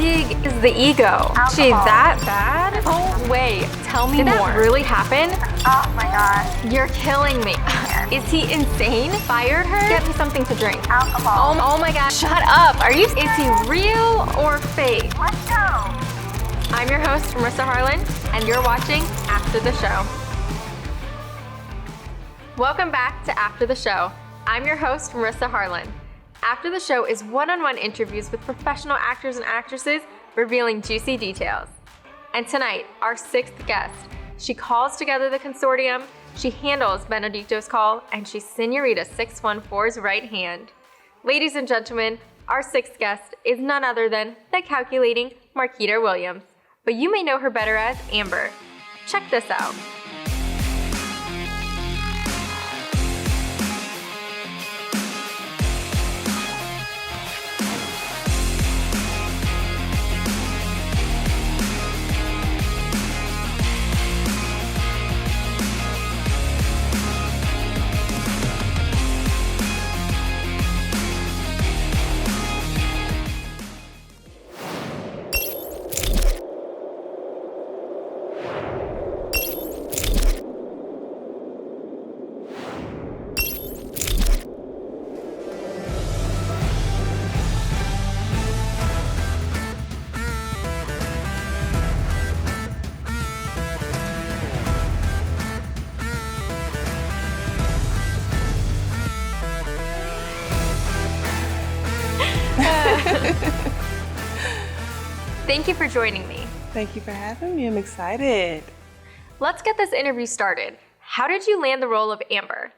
big is the ego? Alcohol. She that bad? Oh wait, tell me more. Did that really happen? Oh my gosh. You're killing me. Is he insane? Fired her? Get me something to drink. Alcohol. Oh my god, shut up. Is he real or fake? Let's go. I'm your host, Marissa Harlan, and you're watching After the Show. Welcome back to After the Show. I'm your host, Marissa Harlan. After the Show is one-on-one interviews with professional actors and actresses revealing juicy details. And tonight, our sixth guest. She calls together the consortium, she handles Benedicto's call, and she's Senorita 614's right hand. Ladies and gentlemen, our sixth guest is none other than the calculating Marquita Williams, but you may know her better as Amber. Check this out. Thank you for joining me. Thank you for having me. I'm excited. Let's get this interview started. How did you land the role of Amber?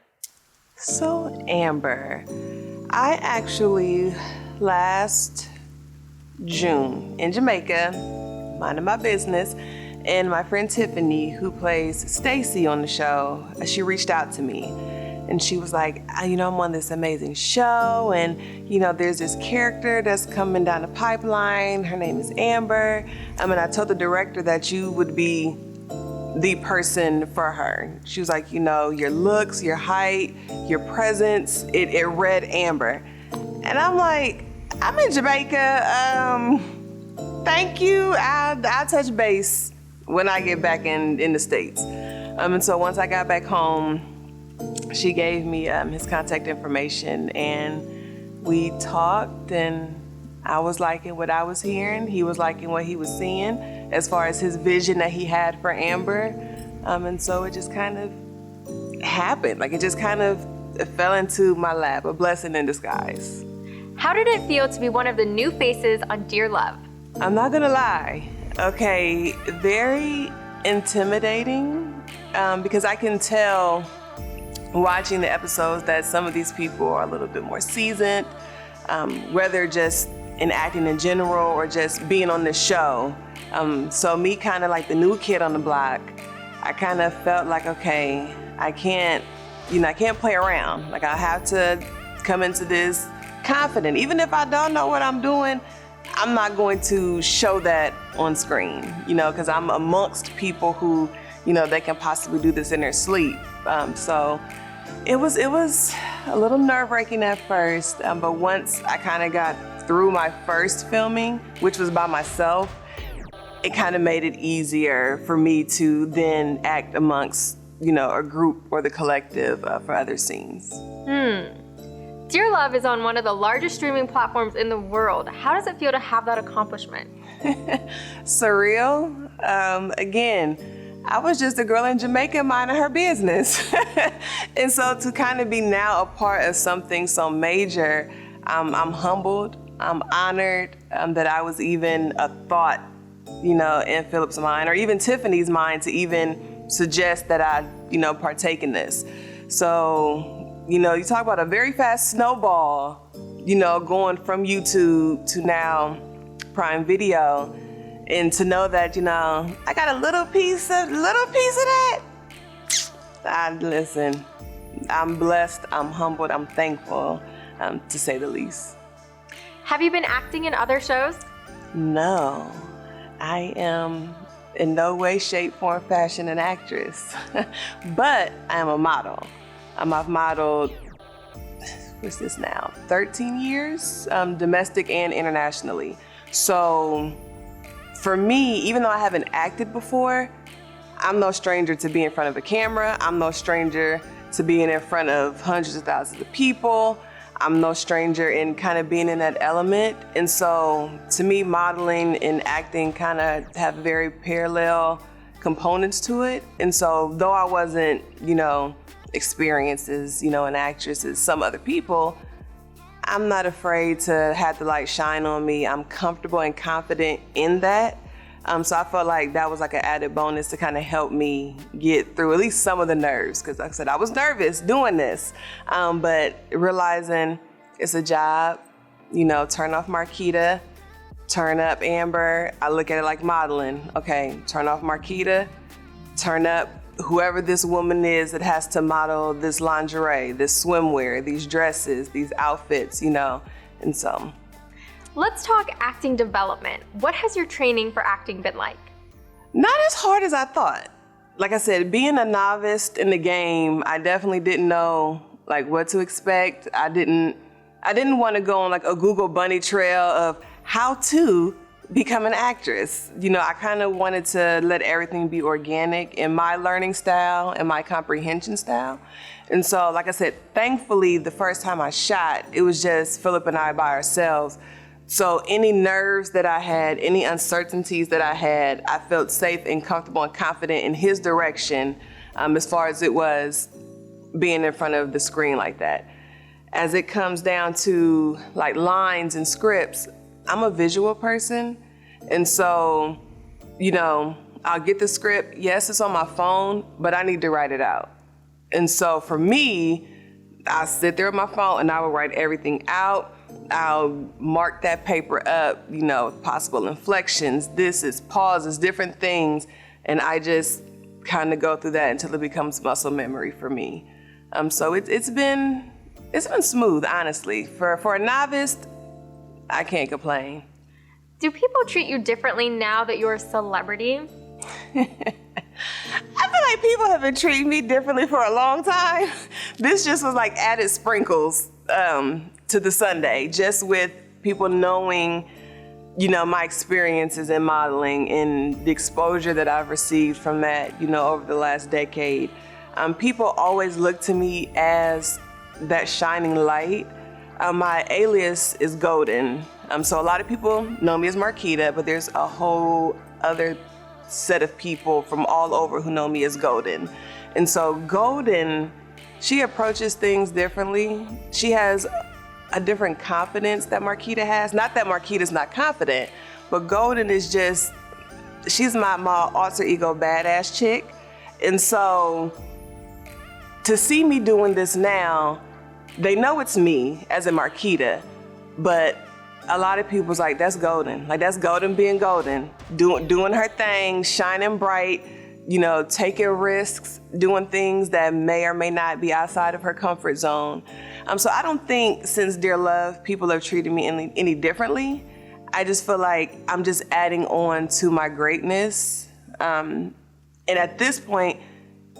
So, Amber, I actually last June in Jamaica, minding my business, and my friend Tiffany, who plays Stacy on the show, she reached out to me. And she was like, I'm on this amazing show, and there's this character that's coming down the pipeline. Her name is Amber. And I told the director that you would be the person for her. She was like, your looks, your height, your presence, it read Amber. And I'm like, I'm in Jamaica. Thank you. I'll touch base when I get back in the States. And so once I got back home, she gave me his contact information, and we talked, and I was liking what I was hearing. He was liking what he was seeing as far as his vision that he had for Amber. And so it just kind of happened. Like, it just kind of fell into my lap, a blessing in disguise. How did it feel to be one of the new faces on Dear Love? I'm not gonna lie. Okay, very intimidating, because I can tell watching the episodes that some of these people are a little bit more seasoned, whether just in acting in general or just being on the show. So me kind of like the new kid on the block, I kind of felt like, okay, I can't play around. Like, I have to come into this confident. Even if I don't know what I'm doing, I'm not going to show that on screen, because I'm amongst people who, they can possibly do this in their sleep. So it was a little nerve-wracking at first, but once I kind of got through my first filming, which was by myself, it kind of made it easier for me to then act amongst, a group or the collective for other scenes. Dear Love is on one of the largest streaming platforms in the world. How does it feel to have that accomplishment? Surreal. Again, I was just a girl in Jamaica minding her business. And so to kind of be now a part of something so major, I'm humbled, I'm honored that I was even a thought, in Phillip's mind, or even Tiffany's mind, to even suggest that I, partake in this. So, you talk about a very fast snowball, going from YouTube to now Prime Video. And to know that, I got a little piece of that. Listen, I'm blessed, I'm humbled, I'm thankful, to say the least. Have you been acting in other shows? No, I am in no way, shape, form, fashion an actress, but I am a model. I've modeled, what's this now, 13 years, domestic and internationally. So for me, even though I haven't acted before, I'm no stranger to being in front of a camera. I'm no stranger to being in front of hundreds of thousands of people. I'm no stranger in kind of being in that element. And so to me, modeling and acting kind of have very parallel components to it. And so though I wasn't, experienced as, an actress as some other people, I'm not afraid to have the light shine on me. I'm comfortable and confident in that. So I felt like that was like an added bonus to kind of help me get through at least some of the nerves. Because like I said, I was nervous doing this, but realizing it's a job, turn off Marquita, turn up Amber. I look at it like modeling. Okay, turn off Marquita, turn up whoever this woman is that has to model this lingerie, this swimwear, these dresses, these outfits, and so. Let's talk acting development. What has your training for acting been like? Not as hard as I thought. Like I said, being a novice in the game, I definitely didn't know what to expect. I didn't want to go on a Google bunny trail of how to become an actress. I kind of wanted to let everything be organic in my learning style and my comprehension style. And so, like I said, thankfully, the first time I shot, it was just Phillip and I by ourselves. So any nerves that I had, any uncertainties that I had, I felt safe and comfortable and confident in his direction as far as it was being in front of the screen like that. As it comes down to lines and scripts, I'm a visual person. And so, I'll get the script. Yes, it's on my phone, but I need to write it out. And so for me, I sit there with my phone and I will write everything out. I'll mark that paper up, possible inflections, pauses, different things. And I just kind of go through that until it becomes muscle memory for me. So it's been smooth, honestly. For a novice, I can't complain. Do people treat you differently now that you're a celebrity? I feel like people have been treating me differently for a long time. This just was added sprinkles to the sundae, just with people knowing, my experiences in modeling and the exposure that I've received from that, over the last decade. People always look to me as that shining light. My alias is Golden. So a lot of people know me as Marquita, but there's a whole other set of people from all over who know me as Golden. And so Golden, she approaches things differently. She has a different confidence that Marquita has. Not that Marquita's not confident, but Golden is she's my alter ego badass chick. And so to see me doing this now, they know it's me as in Marquita, but a lot of people's that's Golden. That's Golden being Golden, doing her thing, shining bright, taking risks, doing things that may or may not be outside of her comfort zone. So I don't think since Dear Love, people have treated me any differently. I just feel like I'm just adding on to my greatness. And at this point,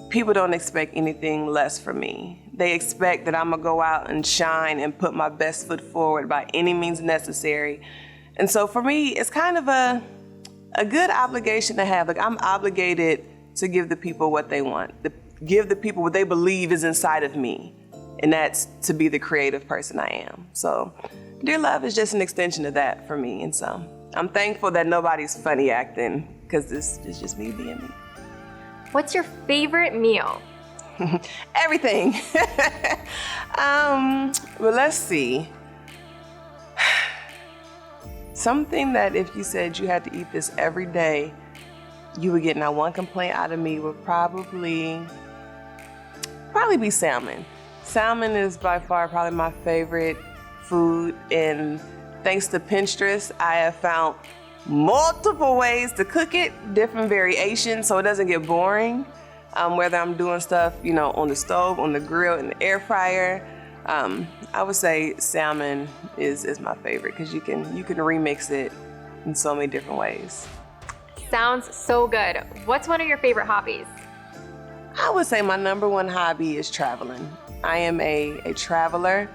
people don't expect anything less from me. They expect that I'm gonna go out and shine and put my best foot forward by any means necessary. And so for me, it's kind of a good obligation to have. I'm obligated to give the people what they want, give the people what they believe is inside of me. And that's to be the creative person I am. So Dear Love is just an extension of that for me. And so I'm thankful that nobody's funny acting, because this is just me being me. What's your favorite meal? Everything. Well, let's see. Something that if you said you had to eat this every day, you would get not one complaint out of me would probably be salmon. Salmon is by far probably my favorite food, and thanks to Pinterest, I have found multiple ways to cook it, different variations, so it doesn't get boring. Whether I'm doing stuff, on the stove, on the grill, in the air fryer, I would say salmon is my favorite, because you can remix it in so many different ways. Sounds so good. What's one of your favorite hobbies? I would say my number one hobby is traveling. I am a traveler.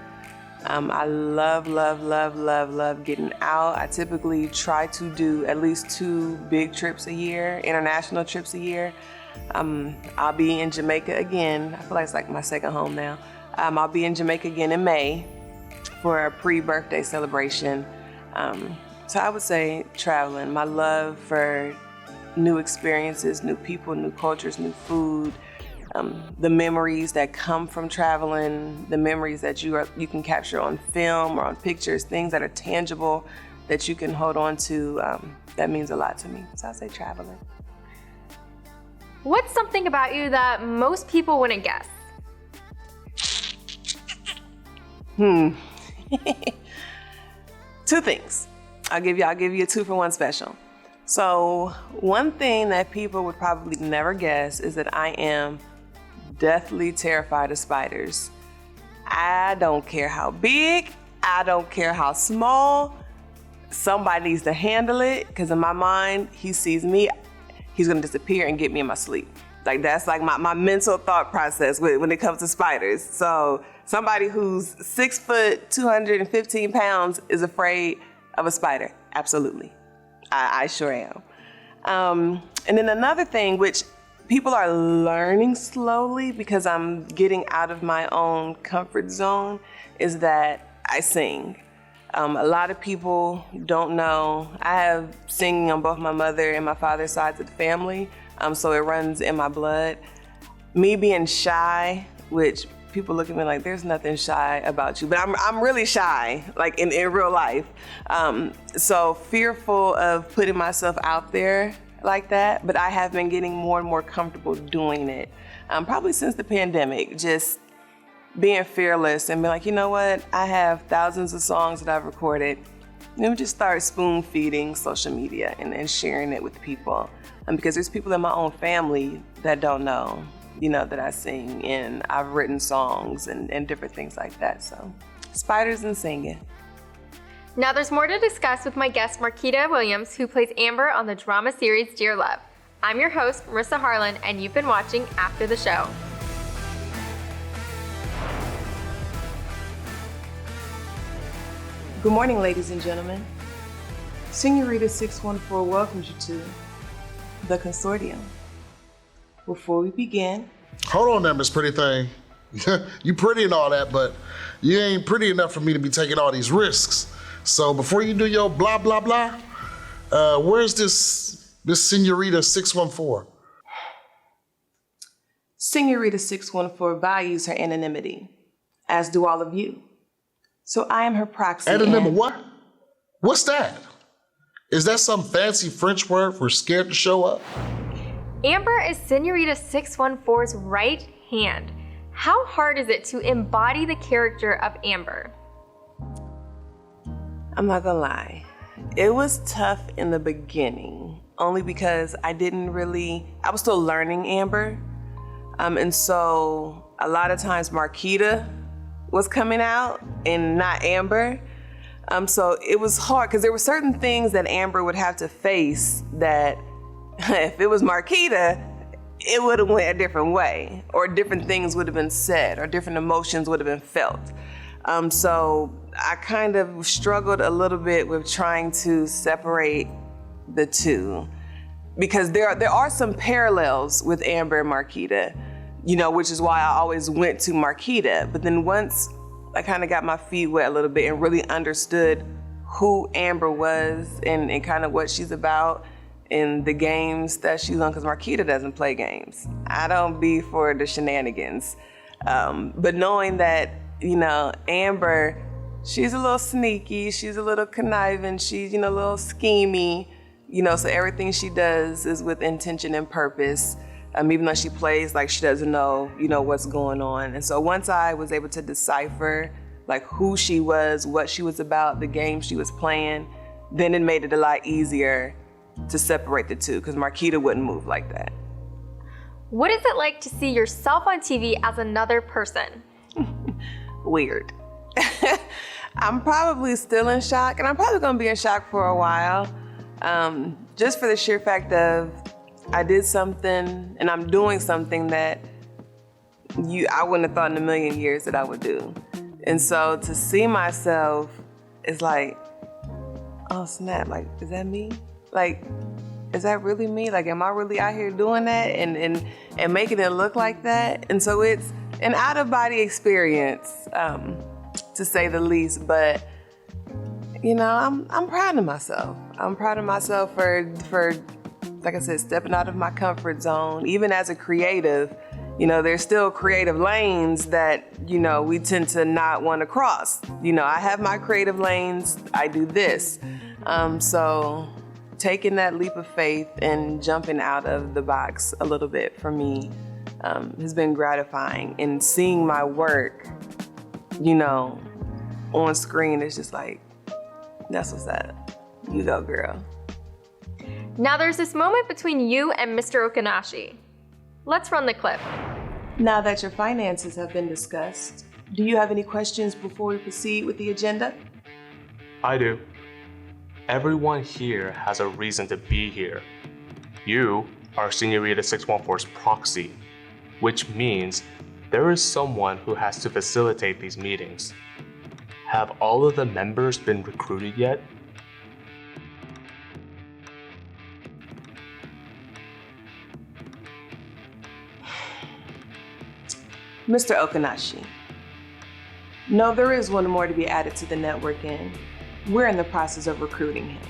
I love, love, love, love, love getting out. I typically try to do at least 2 big trips a year, international trips a year. I'll be in Jamaica again. I feel like it's like my second home now. I'll be in Jamaica again in May for a pre-birthday celebration. So I would say traveling. My love for new experiences, new people, new cultures, new food, the memories that come from traveling, the memories that you can capture on film or on pictures, things that are tangible that you can hold on to. That means a lot to me. So I say traveling. What's something about you that most people wouldn't guess? 2 things. I'll give you a 2-for-1 special. So one thing that people would probably never guess is that I am deathly terrified of spiders. I don't care how big, I don't care how small, somebody needs to handle it, because in my mind, he sees me, he's gonna disappear and get me in my sleep. Like that's like my mental thought process when it comes to spiders. So somebody who's 6 foot, 215 pounds is afraid of a spider. Absolutely. I sure am. And then another thing, which people are learning slowly because I'm getting out of my own comfort zone, is that I sing. A lot of people don't know. I have singing on both my mother and my father's sides of the family, so it runs in my blood. Me being shy, which people look at me like there's nothing shy about you, but I'm really shy, like in real life. So fearful of putting myself out there like that, but I have been getting more and more comfortable doing it. Probably since the pandemic, just being fearless and being like, you know what, I have thousands of songs that I've recorded. Let me just start spoon feeding social media and sharing it with people. Because there's people in my own family that don't know, that I sing, and I've written songs and different things like that. So spiders and singing. Now there's more to discuss with my guest Marquita Williams, who plays Amber on the drama series Dear Love. I'm your host, Marissa Harlan, and you've been watching After the Show. Good morning, ladies and gentlemen. Senorita 614 welcomes you to the Consortium. Before we begin... Hold on there, Miss Pretty Thing. You pretty and all that, but you ain't pretty enough for me to be taking all these risks. So before you do your blah, blah, blah, where's this Senorita 614? Senorita 614 values her anonymity, as do all of you. So I am her proxy. Anonymity, what? What's that? Is that some fancy French word for scared to show up? Amber is Senorita 614's right hand. How hard is it to embody the character of Amber? I'm not gonna lie. It was tough in the beginning, only because I was still learning Amber. And so a lot of times Marquita was coming out and not Amber. So it was hard because there were certain things that Amber would have to face that if it was Marquita, it would have went a different way, or different things would have been said, or different emotions would have been felt. So I kind of struggled a little bit with trying to separate the two, because there are some parallels with Amber and Marquita, which is why I always went to Marquita. But then once I kind of got my feet wet a little bit and really understood who Amber was and kind of what she's about and the games that she's on, because Marquita doesn't play games. I don't be for the shenanigans. But knowing that, Amber, she's a little sneaky, she's a little conniving, she's, a little schemey, so everything she does is with intention and purpose. Even though she plays like she doesn't know, what's going on. And so once I was able to decipher like who she was, what she was about, the game she was playing, then it made it a lot easier to separate the two, because Marquita wouldn't move like that. What is it like to see yourself on TV as another person? Weird. I'm probably still in shock, and I'm probably gonna be in shock for a while, just for the sheer fact of I did something and I'm doing something that I wouldn't have thought in a million years that I would do. And so to see myself is like, oh snap, like, is that me? Like, is that really me? Like, am I really out here doing that and making it look like that? And so it's an out-of-body experience, to say the least. But you know, I'm proud of myself. I'm proud of myself for, like I said, stepping out of my comfort zone. Even as a creative, you know, there's still creative lanes that, you know, we tend to not want to cross. You know, I have my creative lanes. I do this. So taking that leap of faith and jumping out of the box a little bit for me has been gratifying. And seeing my work, you know, on screen is just like, that's what's up. You go, girl. Now there's this moment between you and Mr. Okanashi. Let's run the clip. Now that your finances have been discussed, do you have any questions before we proceed with the agenda? I do. Everyone here has a reason to be here. You are Señorita 614's proxy, which means there is someone who has to facilitate these meetings. Have all of the members been recruited yet? Mr. Okanashi. No, there is one more to be added to the network, and we're in the process of recruiting him,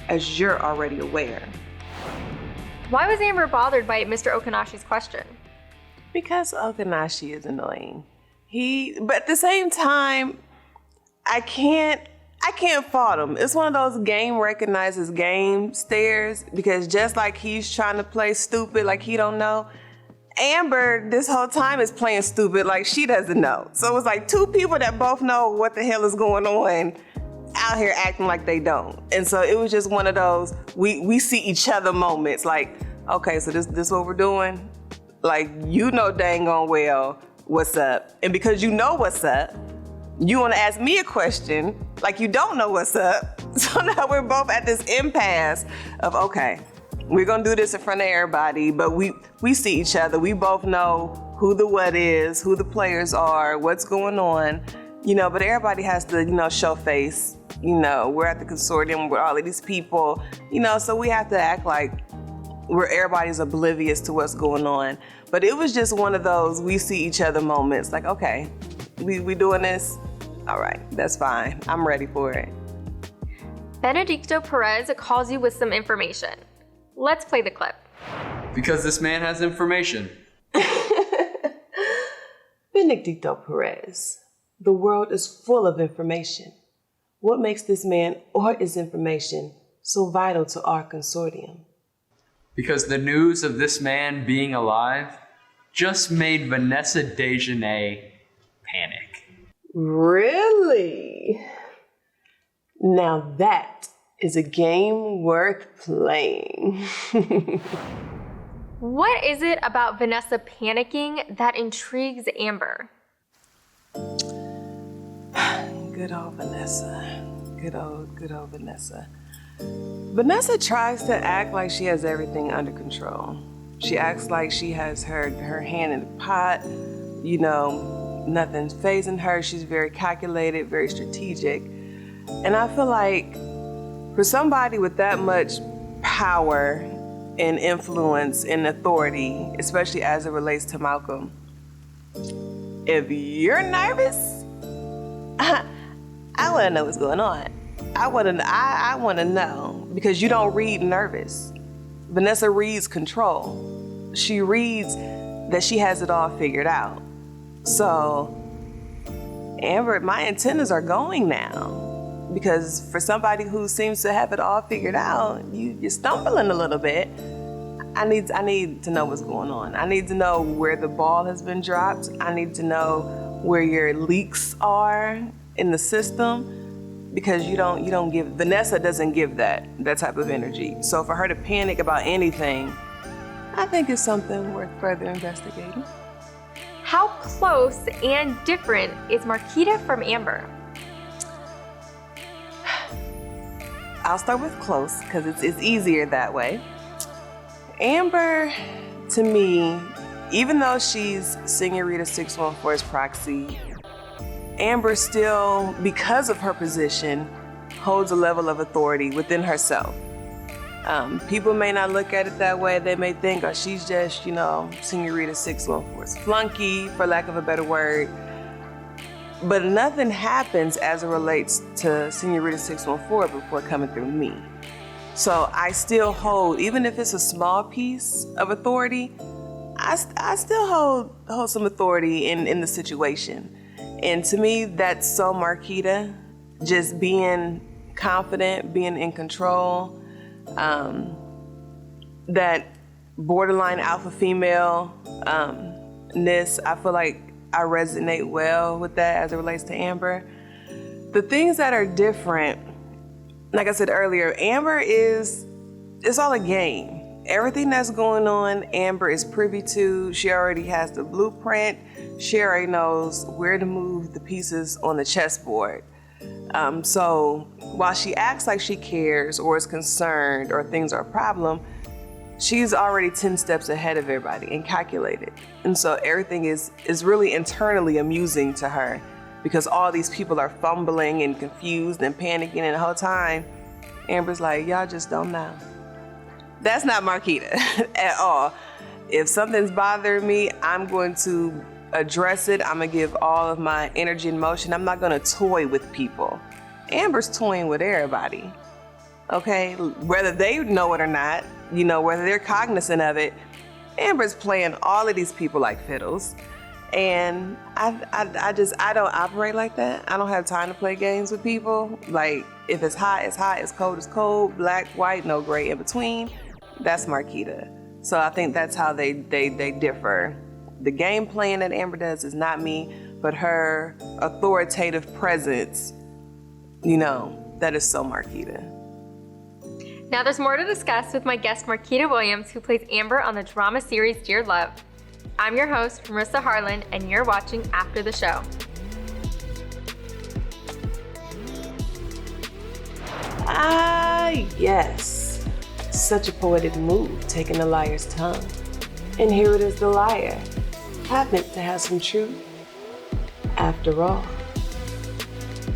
as you're already aware. Why was Amber bothered by Mr. Okanashi's question? Because Okanashi is annoying. But at the same time, I can't fault him. It's one of those game recognizes game stares, because just like he's trying to play stupid like he don't know, Amber this whole time is playing stupid like she doesn't know. So it's like two people that both know what the hell is going on out here acting like they don't. And so it was just one of those we see each other moments like, okay, so this what we're doing? Like, you know dang on well what's up. And because you know what's up, you want to ask me a question like you don't know what's up. So now we're both at this impasse of, okay, we're going to do this in front of everybody, but we see each other. We both know who the what is, who the players are, what's going on, you know, but everybody has to, you know, show face. You know, we're at the consortium with all of these people, you know, so we have to act like everybody's oblivious to what's going on. But it was just one of those we see each other moments like, okay, we doing this? All right, that's fine. I'm ready for it. Benedicto Perez calls you with some information. Let's play the clip. Because this man has information. Benedicto Perez, the world is full of information. What makes this man or his information so vital to our consortium? Because the news of this man being alive just made Vanessa Dejanay panic. Really? Now that is a game worth playing. What is it about Vanessa panicking that intrigues Amber? Good old Vanessa. Good old Vanessa. Vanessa tries to act like she has everything under control. She acts like she has her hand in the pot. You know, nothing's fazing her. She's very calculated, very strategic. And I feel like for somebody with that much power and influence and authority, especially as it relates to Malcolm, if you're nervous, I want to know what's going on. I want to know, because you don't read nervous. Vanessa reads control. She reads that she has it all figured out. So, Amber, my antennas are going now. Because for somebody who seems to have it all figured out, you're stumbling a little bit. I need to know what's going on. I need to know where the ball has been dropped. I need to know where your leaks are in the system, because Vanessa doesn't give that type of energy. So for her to panic about anything, I think it's something worth further investigating. How close and different is Marquita from Amber? I'll start with close, because it's easier that way. Amber, to me, even though she's Señorita 614's proxy, Amber still, because of her position, holds a level of authority within herself. People may not look at it that way. They may think, oh, she's just, Senorita 614's flunky, for lack of a better word. But nothing happens as it relates to Senorita 614 before coming through me. So I still hold, even if it's a small piece of authority, I still hold some authority in the situation. And to me, that's so Marquita, just being confident, being in control, that borderline alpha female-ness, I feel like I resonate well with that as it relates to Amber. The things that are different, like I said earlier, Amber it's all a game. Everything that's going on, Amber is privy to. She already has the blueprint. She already knows where to move the pieces on the chessboard. So while she acts like she cares or is concerned or things are a problem, she's already 10 steps ahead of everybody and calculated. And so everything is really internally amusing to her because all these people are fumbling and confused and panicking, and the whole time, Amber's like, y'all just don't know. That's not Marquita at all. If something's bothering me, I'm going to address it. I'm gonna give all of my energy and motion. I'm not gonna toy with people. Amber's toying with everybody, okay? Whether they know it or not, whether they're cognizant of it, Amber's playing all of these people like fiddles. And I don't operate like that. I don't have time to play games with people. Like, if it's hot, it's hot, it's cold, it's cold, black, white, no gray in between. That's Marquita. So I think that's how they differ. The game playing that Amber does is not me, but her authoritative presence, that is so Marquita. Now there's more to discuss with my guest Marquita Williams, who plays Amber on the drama series Dear Love. I'm your host, Marissa Harlan, and you're watching After the Show. Yes. Such a poetic move, taking the liar's tongue. And here it is, the liar. Happened to have some truth, after all.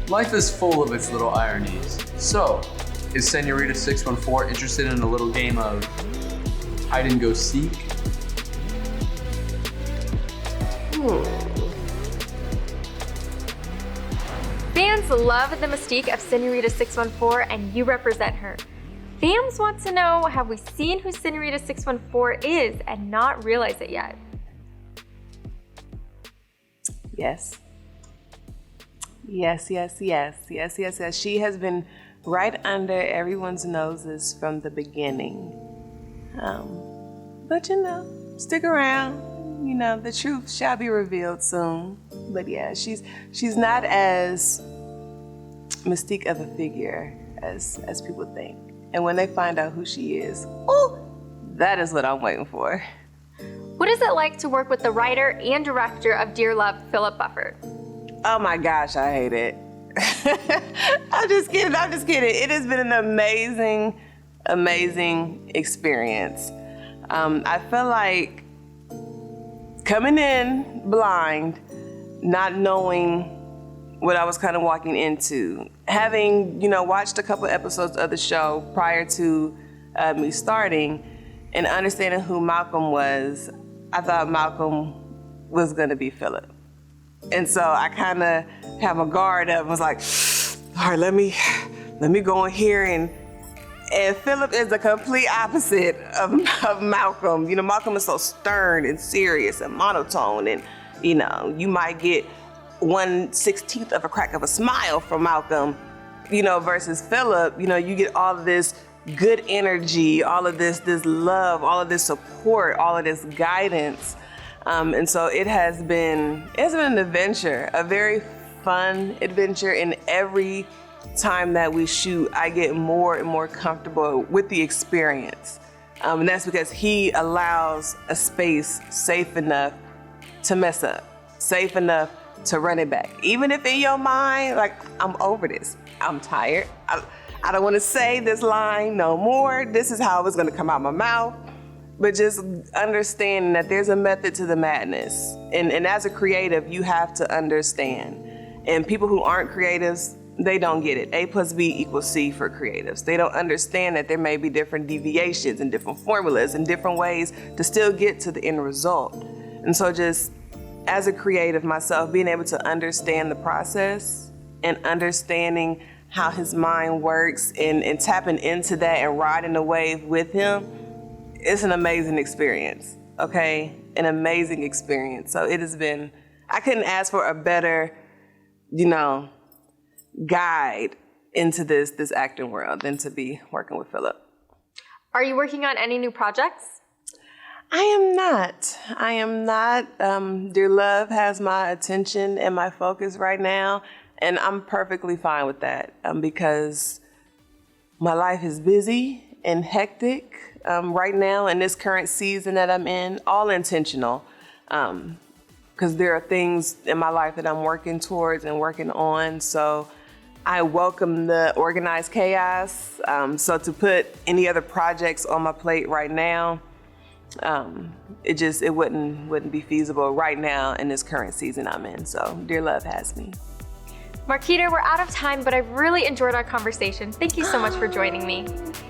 Life is full of its little ironies. So, is Senorita 614 interested in a little game of hide and go seek? Fans love the mystique of Senorita 614, and you represent her. Fans want to know, have we seen who Senorita 614 is and not realize it yet? Yes. Yes. She has been right under everyone's noses from the beginning. But stick around. The truth shall be revealed soon. But yeah, she's not as mystique of a figure as people think. And when they find out who she is, that is what I'm waiting for. What is it like to work with the writer and director of Dear Love, Phillip Bufford? Oh my gosh, I hate it. I'm just kidding. It has been an amazing experience. I feel like coming in blind, not knowing what I was kind of walking into, having, watched a couple episodes of the show prior to me starting and understanding who Malcolm was, I thought Malcolm was gonna be Phillip. And so I kind of had my guard up and was like, all right, let me go in here and Phillip is the complete opposite of Malcolm. Malcolm is so stern and serious and monotone, and you might get 1/16 of a crack of a smile from Malcolm, versus Phillip, you get all of this good energy, all of this love, all of this support, all of this guidance. And so it's been an adventure, a very fun adventure, and every time that we shoot, I get more and more comfortable with the experience. And that's because he allows a space safe enough to mess up, safe enough to run it back. Even if in your mind, like, I'm over this, I'm tired, I don't want to say this line no more, this is how it was going to come out my mouth. But just understanding that there's a method to the madness. And as a creative, you have to understand. And people who aren't creatives, they don't get it. A plus B equals C for creatives. They don't understand that there may be different deviations and different formulas and different ways to still get to the end result. And so just as a creative myself, being able to understand the process and understanding how his mind works and tapping into that and riding the wave with him, it's an amazing experience, okay? An amazing experience. So it has been, I couldn't ask for a better, guide into this acting world than to be working with Phillip. Are you working on any new projects? I am not. Dear Love has my attention and my focus right now, and I'm perfectly fine with that because my life is busy and hectic right now in this current season that I'm in, all intentional. Because there are things in my life that I'm working towards and working on. So I welcome the organized chaos. So to put any other projects on my plate right now, it wouldn't be feasible right now in this current season I'm in. So Dear Love has me. Marquita, we're out of time, but I've really enjoyed our conversation. Thank you so much for joining me.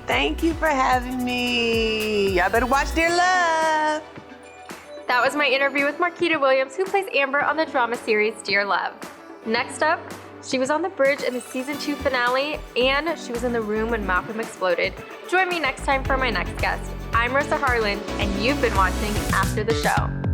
Thank you for having me. Y'all better watch Dear Love. That was my interview with Marquita Williams, who plays Amber on the drama series Dear Love. Next up, she was on the bridge in the season 2 finale, and she was in the room when Malcolm exploded. Join me next time for my next guest. I'm Marissa Harlan, and you've been watching After the Show.